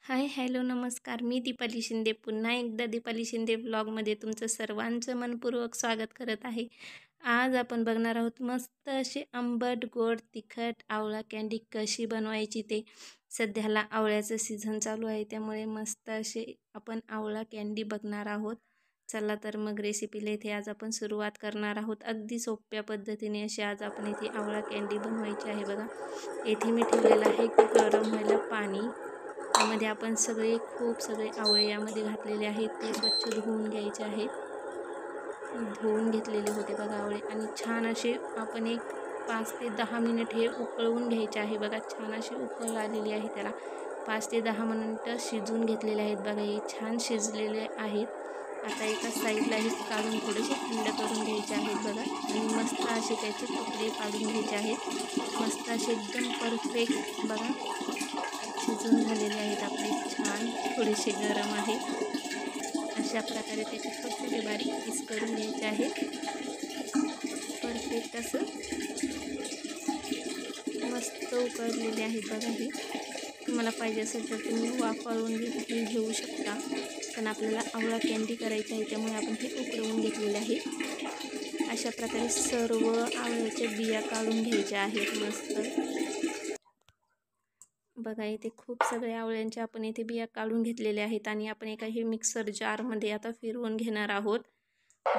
हाय, hello, नमस्कार. मी दीपाली शिंदे पुन्हा एकदा दीपाली शिंदे व्लॉगमध्ये तुमचं सर्वांचं मनपूर्वक स्वागत करत आहे. आज आपण बघणार आहोत मस्त अशी आंबट, गोड, तिखट आवळा कँडी कशी बनवायची ते. सध्याला आवळ्याचं सीझन चालू आहे, त्यामुळे मस्त असे आपण आवळा कँडी बघणार आहोत. चला तर मग रेसिपीला इथे आज आपण सुरुवात करणार आहोत. अगदी सोप्या पद्धतीने अशी आज आपण इथे आवळा कँडी बनवायची आहे बघा. येथे मी ठेवलेलं आहे गरम व्हायला पाणी. त्यामध्ये आपण खूप सगळे आवळे यामध्ये घातलेले आहेत. ते स्वच्छ धुवून घ्यायचे आहेत. धुवून घेतलेले होते बघा आवळे आणि छान असे आपण एक 5 ते 10 मिनिट हे उकळवून घ्यायचे आहे बघा. छान अशी उकळ आलेली आहे त्याला. 5 ते 10 मिनिटं शिजून घेतलेले आहेत बघा. हे छान शिजलेले आहेत. आता एका साईडला हे काढून थोडेसे थंड करून घ्यायचे आहेत बघा. आणि मस्त असे त्याचे तुकडे काढून घ्यायचे आहेत. मस्त असे एकदम परफेक्ट बघा शिजून झालेले आहेत आपले. छान थोडेसे गरम आहे. अशा प्रकारे त्याचे छोटे बारीक पीस करून घ्यायचे आहेत. परफेक्ट असं मस्त उकळलेले आहेत बघा. हे तुम्हाला पाहिजे असेल तर तुम्ही वाफळून घेऊ शकता, पण आपल्याला आवळा कँडी करायची आहे त्यामुळे आपण हे उकळवून घेतलेले आहे. अशा प्रकारे सर्व आवळ्याच्या बिया काढून घ्यायच्या आहेत मस्त बघा. इथे खूप सगळे आवळ्यांचे आपण इथे बिया काढून घेतलेले आहेत आणि आपण एका हे मिक्सर जारमध्ये आता फिरवून घेणार आहोत.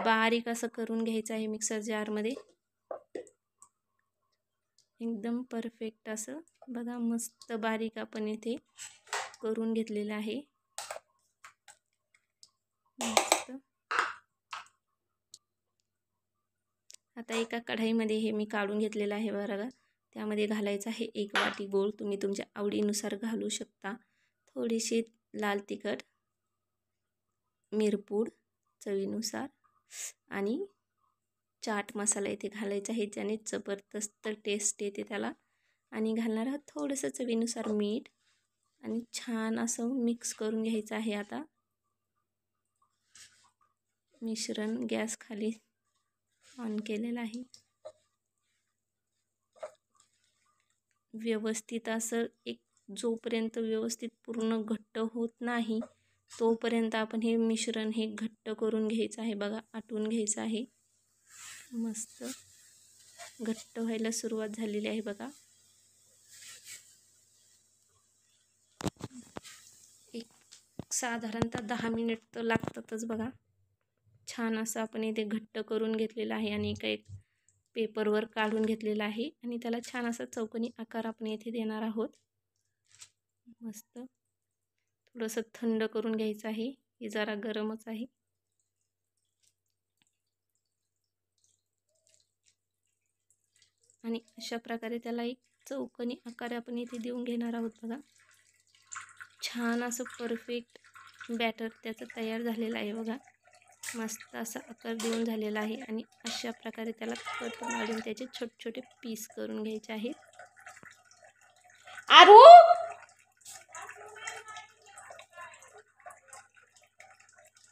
बारीक असं करून घ्यायचं आहे मिक्सर जारमध्ये. एकदम परफेक्ट असं बघा मस्त बारीक आपण इथे करून घेतलेलं आहे. मस्त. आता एका कढईमध्ये हे मी काढून घेतलेलं आहे बघा. त्यामध्ये घालायचं आहे 1 वाटी गूळ. तुम्ही तुमच्या आवडीनुसार घालू शकता. थोडीशी लाल तिखट, मिरपूड चवीनुसार आणि चाट मसाला इथे घालायचा आहे, ज्याने जबरदस्त टेस्ट येते त्याला. आणि घालणार आहोत थोडंसं चवीनुसार मीठ आणि छान असं मिक्स करून घ्यायचं आहे. आता मिश्रण गॅस खाली ऑन केलेला आहे. व्यवस्थित असं जोपर्यंत व्यवस्थित पूर्ण घट्ट होत नाही तोपर्यंत आपण हे मिश्रण घट्ट करून घ्यायचं आहे बघा. आटवून घ्यायचं आहे. मस्त घट्ट व्हायला सुरुवात झालेली आहे बघा. एक साधारणतः 10 मिनिट तर लागतातच बघा. छान असं आपण इथे घट्ट करून घेतलेलं आहे आणि एक पेपरवर काढून घेतलेला आहे आणि त्याला छान असा चौकोनी आकार आपण इथे देणार आहोत. मस्त थोडंसं थंड करून घ्यायचं आहे. हे जरा गरमच आहे. आणि अशा प्रकारे त्याला एक चौकोनी आकार आपण इथे देऊन घेणार आहोत बघा. छान असं परफेक्ट बॅटर त्याचं तयार झालेलं आहे बघा. मस्त असा आकार देऊन झालेला आहे आणि अशा प्रकारे त्याला कट मारून त्याचे छोटे छोटे पीस करून घ्यायचे आहेत. आरू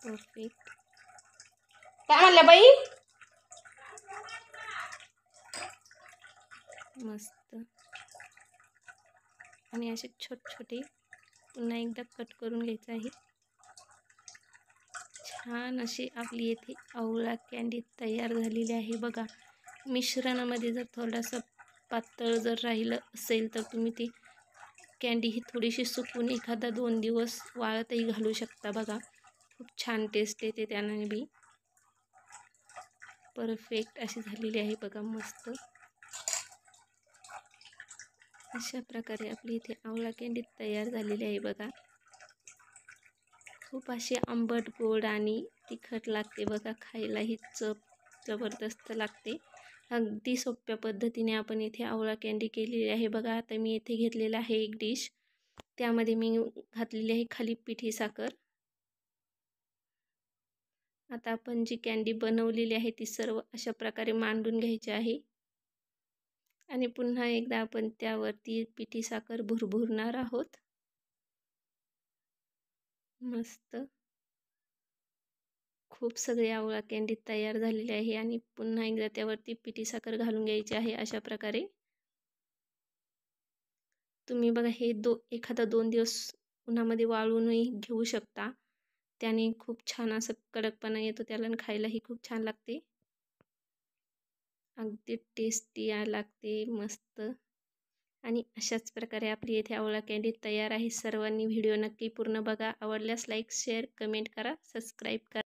परफेक्ट. काय म्हणलं बाई? मस्त. आणि असे छोटे पुन्हा एकदा कट करून घ्यायचे आहे. छान अशी आपली येथे आवळा कँडी तयार झालेली आहे बघा. मिश्रणामध्ये जर थोडंसं पातळ जर राहिलं असेल तर तुम्ही ती कँडी ही थोडीशी सुकून 1-2 दिवस वाळतही घालू शकता बघा. खूप छान टेस्ट येते त्याने बी. परफेक्ट अशी झालेली आहे बघा. मस्त अशा प्रकारे आपली इथे आवळा कँडी तयार झालेली आहे बघा. खूप अशी आंबट, गोड आणि तिखट लागते बघा. खायलाही चव जबरदस्त लागते. अगदी सोप्या पद्धतीने आपण इथे आवळा कँडी केलेली आहे बघा. आता मी इथे घेतलेला आहे एक डिश. त्यामध्ये मी घातलेली आहे खाली पिठी साखर. आता आपण जी कँडी बनवलेली आहे ती सर्व अशा प्रकारे मांडून घ्यायची आहे आणि पुन्हा एकदा आपण त्यावरती पिठी साखर भुरभुरणार आहोत. मस्त खूप सगळे आवळा कँडी तयार झालेली आहे आणि पुन्हा एकदा त्यावरती पिठी साखर घालून घ्यायची आहे. अशा प्रकारे तुम्ही बघा हे 1-2 दिवस उन्हामध्ये वाळूनही घेऊ शकता. त्याने खूप छान असं कडकपणा येतो त्याला आणि खायलाही खूप छान लागते. अगदी टेस्टी लागते मस्त. आणि अशाच प्रकारे आपली इथे आवळा कँडी तयार आहे. सर्वांनी व्हिडिओ नक्की पूर्ण बघा. आवडल्यास लाईक, शेअर, कमेंट करा, सबस्क्राईब करा.